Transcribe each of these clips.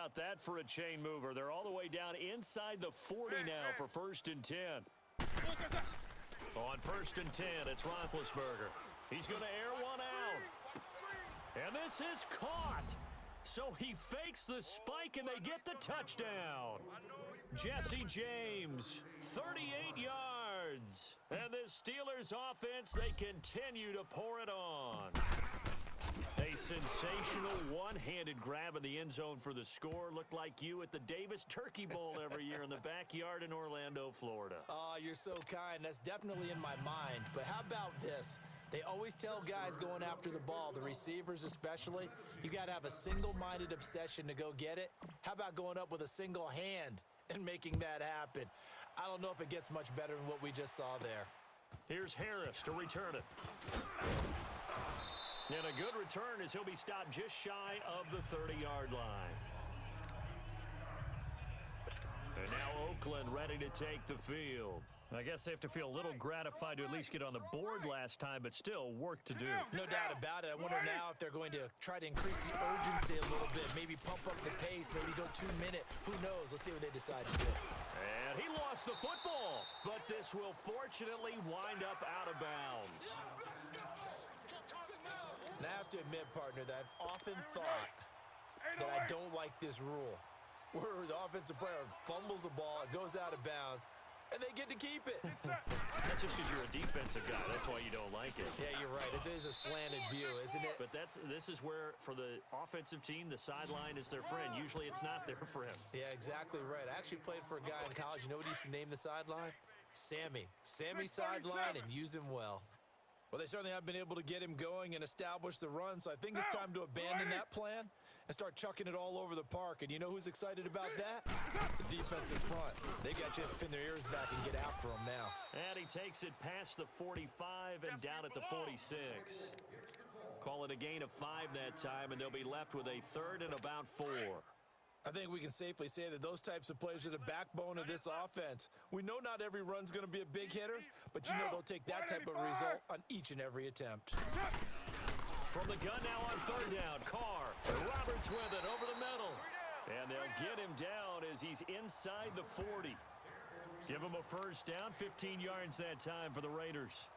about that for a chain mover? They're all the way down inside the 40 now for 1st and 10. On 1st and 10, it's Roethlisberger. He's going to air one out. And this is caught. So he fakes the spike, and they get the touchdown. Jesse James, 38 yards. And this Steelers offense, they continue to pour it on. A sensational one-handed grab in the end zone for the score. Looked like you at the Davis Turkey Bowl every year in the backyard in Orlando, Florida. Oh, you're so kind. That's definitely in my mind. But how about this? They always tell guys going after the ball, the receivers especially, you got to have a single-minded obsession to go get it. How about going up with a single hand and making that happen? I don't know if it gets much better than what we just saw there. Here's Harris to return it. And a good return as he'll be stopped just shy of the 30-yard line. And now Oakland ready to take the field. I guess they have to feel a little gratified to at least get on the board last time, but still work to do. No doubt about it. I wonder now if they're going to try to increase the urgency a little bit, maybe pump up the pace, maybe go 2-minute. Who knows? Let's see what they decide to do. And he lost the football, but this will fortunately wind up out of bounds. And I have to admit, partner, that I've often thought that I don't like this rule, where the offensive player fumbles the ball, it goes out of bounds, and they get to keep it. That's just because you're a defensive guy. That's why you don't like it. Yeah, you're right. It is a slanted view, isn't it? But this is where, for the offensive team, the sideline is their friend. Usually it's not their friend. Yeah, exactly right. I actually played for a guy in college. You know what he used to name the sideline? Sammy. Sammy sideline, and use him well. Well, they certainly have been able to get him going and establish the run, so I think it's time to abandon that plan and start chucking it all over the park. And you know who's excited about that? The defensive front. They got to just pin their ears back and get after him now. And he takes it past the 45 and down at the 46. Call it a gain of 5 that time, and they'll be left with a 3rd and about 4. I think we can safely say that those types of plays are the backbone of this offense. We know not every run's going to be a big hitter, but you know they'll take that type of result on each and every attempt. From the gun now on 3rd down, Carr. Roberts with it over the middle. And they'll get him down as he's inside the 40. Give him a 1st down, 15 yards that time for the Raiders.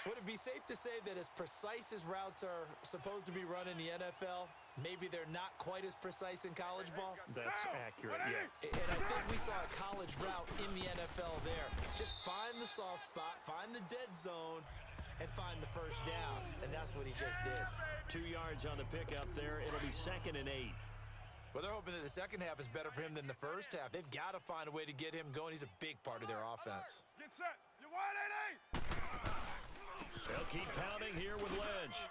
Would it be safe to say that as precise as routes are supposed to be run in the NFL, maybe they're not quite as precise in college ball? That's accurate, yeah. And I think we saw a college route in the NFL there. Just find the soft spot, find the dead zone, and find the 1st down. And that's what he just did. 2 yards on the pickup there. It'll be 2nd and 8. Well, they're hoping that the second half is better for him than the first half. They've got to find a way to get him going. He's a big part of their offense. Get set. You wide, 8-8. They'll keep pounding here with Lynch.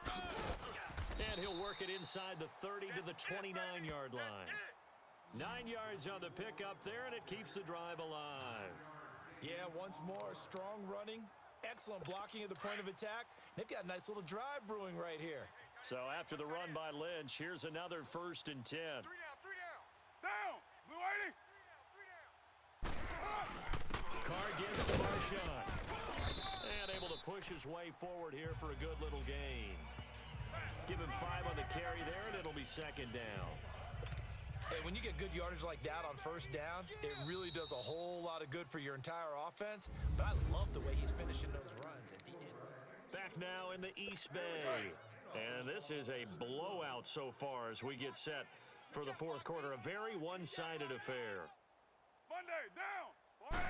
And he'll work it inside the 30 to the 29-yard line. 9 yards on the pickup there, and it keeps the drive alive. Yeah, once more, strong running, excellent blocking at the point of attack. They've got a nice little drive brewing right here. So after the run by Lynch, here's another 1st and 10. 3 down. Down. Blue 80. Carr gets to Marshawn. And able to push his way forward here for a good little gain. Give him 5 on the carry there, and it'll be 2nd down. Hey, when you get good yardage like that on 1st down, it really does a whole lot of good for your entire offense. But I love the way he's finishing those runs at the end. Back now in the East Bay. And this is a blowout so far as we get set for the 4th quarter. A very one-sided affair. Monday, down.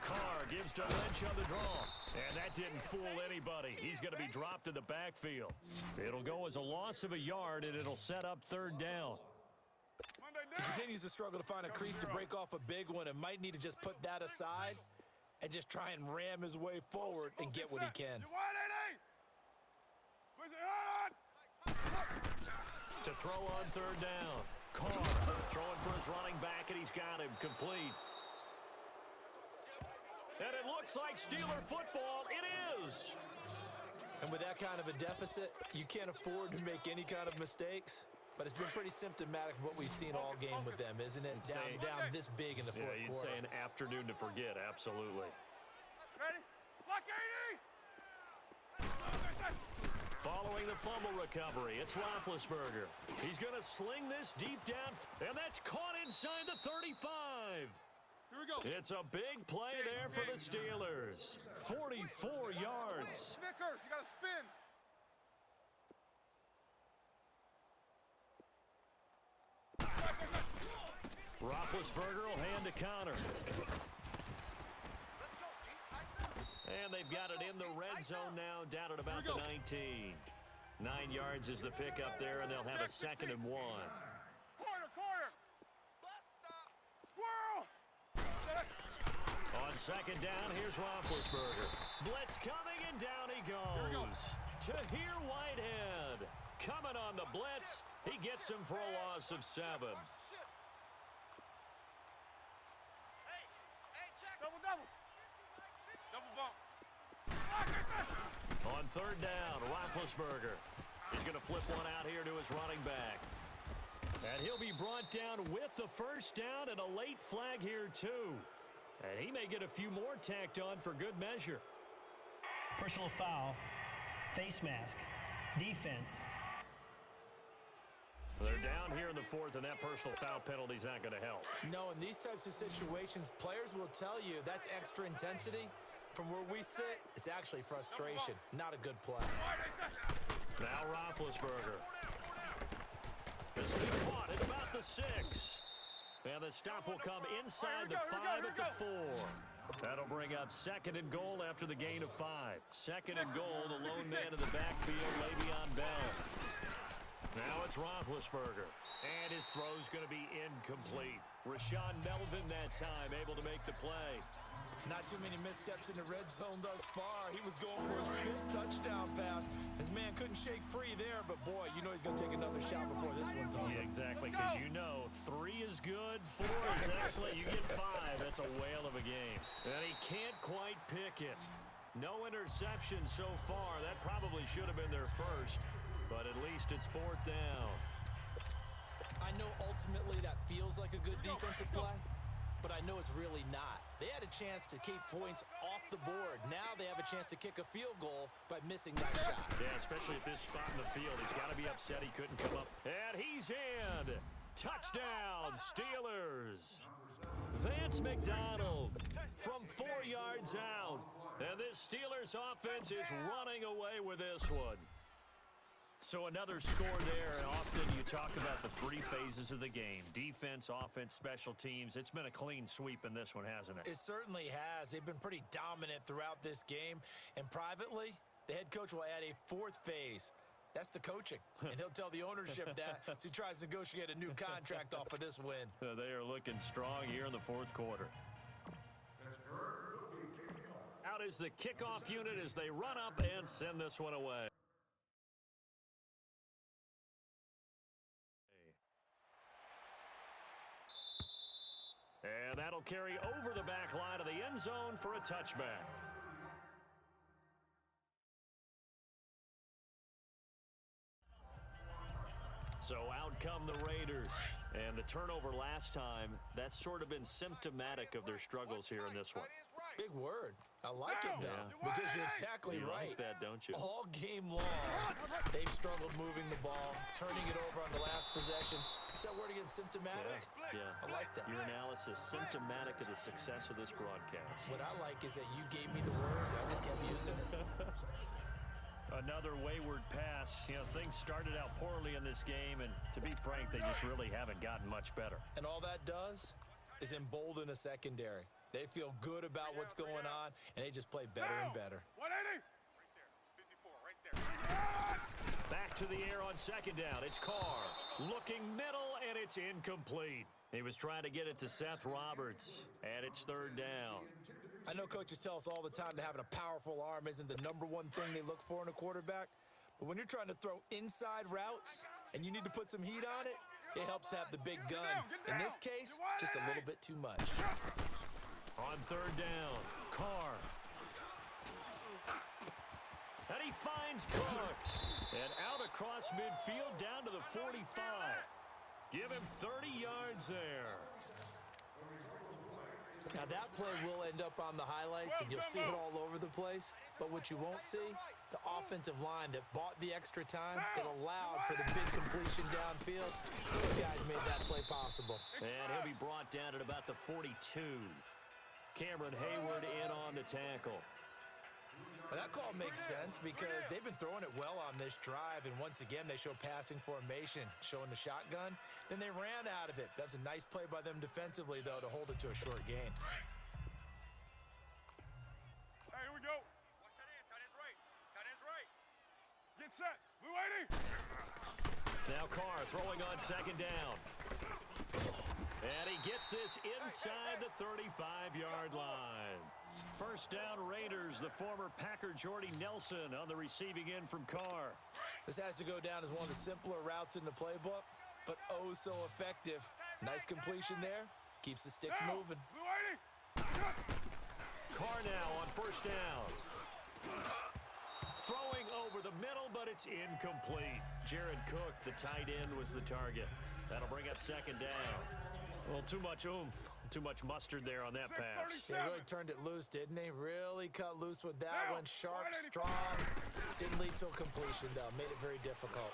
Carr gives to Lynch on the draw. And that didn't fool anybody. He's going to be dropped in the backfield. It'll go as a loss of a yard, and it'll set up 3rd down. He continues to struggle to find a crease to break off a big one and might need to just put that aside and just try and ram his way forward and get what he can. To throw on 3rd down. Carr throwing for his running back, and he's got him complete. And it looks like Steeler football. It is. And with that kind of a deficit, you can't afford to make any kind of mistakes. But it's been pretty symptomatic of what we've seen all game with them, isn't it? Down this big in the 4th quarter. Yeah, you'd say an afternoon to forget, absolutely. Ready? Block 80! Following the fumble recovery, it's Roethlisberger. He's going to sling this deep down, and that's caught inside the 35. Here we go. It's a big play there for the Steelers. 44 yards. Snickers, you got to spin. Roethlisberger will hand to counter. And they've got it in the red zone now, down at about the 19. 9 yards is the pickup there, and they'll have a 2nd and 1. Corner. Squirrel. On 2nd down, here's Roethlisberger. Blitz coming, and down he goes. Tahir Whitehead coming on the blitz. He gets him for a loss of 7. Double. Double bump. On 3rd down, Roethlisberger. He's going to flip one out here to his running back. And he'll be brought down with the 1st down and a late flag here, too. And he may get a few more tacked on for good measure. Personal foul, face mask, defense. They're down here in the 4th, and that personal foul penalty is not going to help. No, in these types of situations, players will tell you that's extra intensity. From where we sit, it's actually frustration. Not a good play. Now Roethlisberger. This will be caught at about the 6. And the stop will come inside the 5 at the 4. That'll bring up 2nd and goal after the gain of 5. 2nd and goal, the lone man in the backfield, Le'Veon Bell. Now it's Roethlisberger. And his throw's going to be incomplete. Rashaan Melvin that time able to make the play. Not too many missteps in the red zone thus far. He was going for his 5th touchdown pass. His man couldn't shake free there, but boy, you know he's going to take another shot before this one's over. Yeah, exactly, because you know 3 is good, 4 is excellent. You get 5, that's a whale of a game. And he can't quite pick it. No interception so far. That probably should have been their 1st, but at least it's 4th down. I know ultimately that feels like a good defensive play, but I know it's really not. They had a chance to keep points off the board. Now they have a chance to kick a field goal by missing that shot. Yeah, especially at this spot in the field. He's got to be upset he couldn't come up. And he's in. Touchdown, Steelers. Vance McDonald from 4 yards out. And this Steelers offense is running away with this one. So another score there, and often you talk about the 3 phases of the game. Defense, offense, special teams. It's been a clean sweep in this one, hasn't it? It certainly has. They've been pretty dominant throughout this game. And privately, the head coach will add a 4th phase. That's the coaching. And he'll tell the ownership that as he tries to negotiate a new contract off of this win. They are looking strong here in the 4th quarter. Out is the kickoff unit as they run up and send this one away. And that'll carry over the back line of the end zone for a touchback. So out come the Raiders. And the turnover last time, that's sort of been symptomatic of their struggles here in this one. Big word. I like it, though, because you're exactly You right. like that, don't you? All game long, they've struggled moving the ball, turning it over on the last possession. Is that word again, symptomatic? Yeah. I like that. Your analysis, symptomatic of the success of this broadcast. What I like is that you gave me the word. I just kept using it. Another wayward pass. You know, things started out poorly in this game, and to be frank, they just really haven't gotten much better. And all that does is embolden a secondary. They feel good about what's going on, and they just play better and better. 180. Right there. 54, right there. Back to the air on 2nd down. It's Carr. Looking middle, and it's incomplete. He was trying to get it to Seth Roberts, and it's 3rd down. I know coaches tell us all the time that having a powerful arm isn't the #1 thing they look for in a quarterback. But when you're trying to throw inside routes and you need to put some heat on it, it helps have the big gun. In this case, just a little bit too much. On 3rd down, Carr. And he finds Cook. And out across midfield down to the 45. Give him 30 yards there. Now that play will end up on the highlights, and you'll see it all over the place. But what you won't see The offensive line that bought the extra time, that allowed for the big completion downfield, those guys made that play possible. And he'll be brought down at about the 42. Cameron Hayward in on the tackle. Well, that call makes sense because they've been throwing it well on this drive, and once again, they show passing formation, showing the shotgun. Then they ran out of it. That's a nice play by them defensively, though, to hold it to a short gain. Hey, here we go. Watch tight end. Tight end's right. Tight end's right. Get set. Blue 80. Now Carr throwing on second down. And he gets this inside the 35-yard line. First down Raiders, the former Packer Jordy Nelson on the receiving end from Carr. This has to go down as one of the simpler routes in the playbook, but oh so effective. Nice completion there. Keeps the sticks moving. Blue 80. Carr now on first down. Throwing over the middle, but it's incomplete. Jared Cook, the tight end, was the target. That'll bring up second down. Well, too much oomph, too much mustard there on that pass. He really turned it loose, didn't he? Really cut loose with that one. Sharp, strong. Didn't lead to a completion, though. Made it very difficult.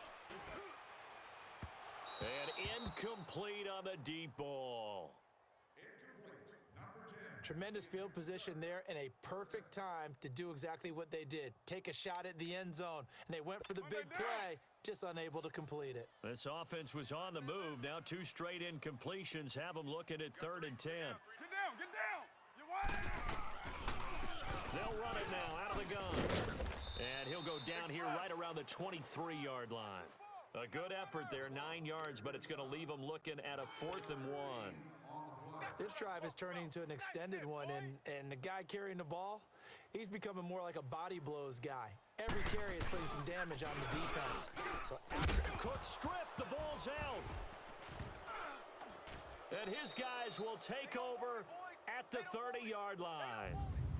And incomplete on the deep ball. Tremendous field position there and a perfect time to do exactly what they did. Take a shot at the end zone, and they went for the big play, just unable to complete it. This offense was on the move. Now 2 straight incompletions have them looking at 3rd and 10. Get down. Get down. You want it? They'll run it now out of the gun. And he'll go down here right around the 23-yard line. A good effort there, 9 yards, but it's going to leave them looking at a 4th and 1. This drive is turning into an extended one, and the guy carrying the ball, he's becoming more like a body blows guy. Every carry is putting some damage on the defense. So after Cook stripped, the ball's out. And his guys will take over at the 30-yard line.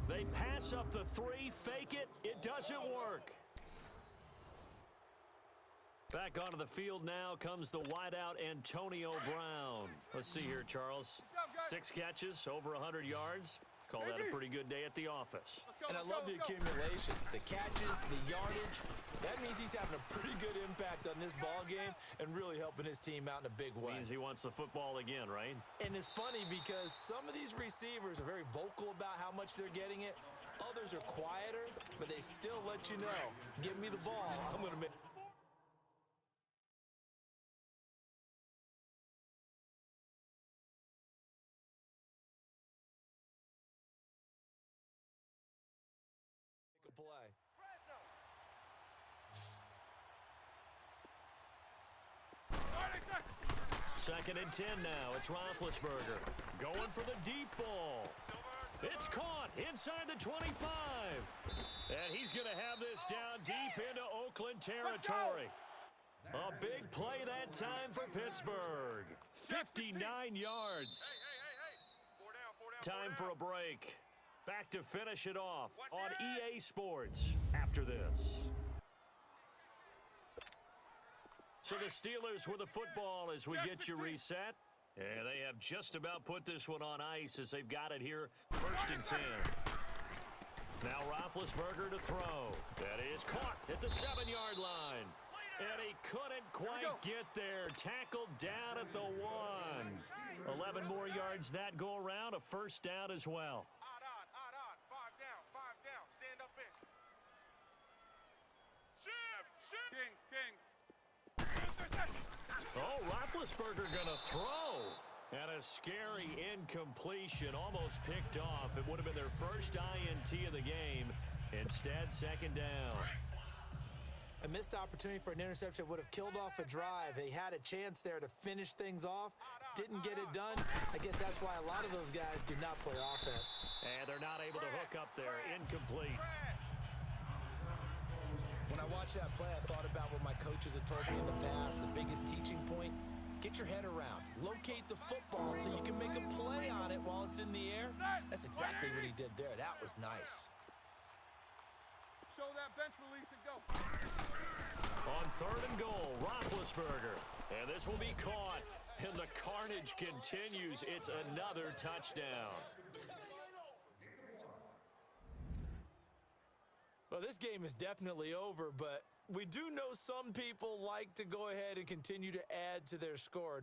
They pass up the 3, fake it, it doesn't work. Back onto the field now comes the wideout Antonio Brown. Let's see here, Charles. 6 catches, over 100 yards. Call that a pretty good day at the office. And I love the accumulation, the catches, the yardage. That means he's having a pretty good impact on this ball game and really helping his team out in a big way. Means he wants the football again, right? And it's funny because some of these receivers are very vocal about how much they're getting it. Others are quieter, but they still let you know, give me the ball, I'm going to make a play. 2nd and 10 now. It's Roethlisberger going for the deep ball. It's caught inside the 25. And he's going to have this down deep into Oakland territory. A big play that time for Pittsburgh. 59 yards. Time for a break. Back to finish it off on EA Sports after this. So the Steelers with the football as we get you reset. And they have just about put this one on ice as they've got it here. 1st and 10. Now Roethlisberger to throw. That is caught at the 7-yard line. And he couldn't quite get there. Tackled down at the 1. 11 more yards that go around. A 1st down as well. Odd. 5 down. Stand up in. Shift. Kings. Oh, Roethlisberger gonna throw. And a scary incompletion, almost picked off. It would have been their first INT of the game. Instead, 2nd down. A missed opportunity for an interception would have killed off a drive. They had a chance there to finish things off. Didn't get it done. I guess that's why a lot of those guys do not play offense. And they're not able to hook up there. Incomplete. When I watched that play, I thought about what my coaches had told me in the past. The biggest teaching point, get your head around. Locate the football so you can make a play on it while it's in the air. That's exactly what he did there. That was nice. Show that bench release and go. On 3rd and goal, Roethlisberger. And this will be caught. And the carnage continues. It's another touchdown. Well, this game is definitely over, but we do know some people like to go ahead and continue to add to their score.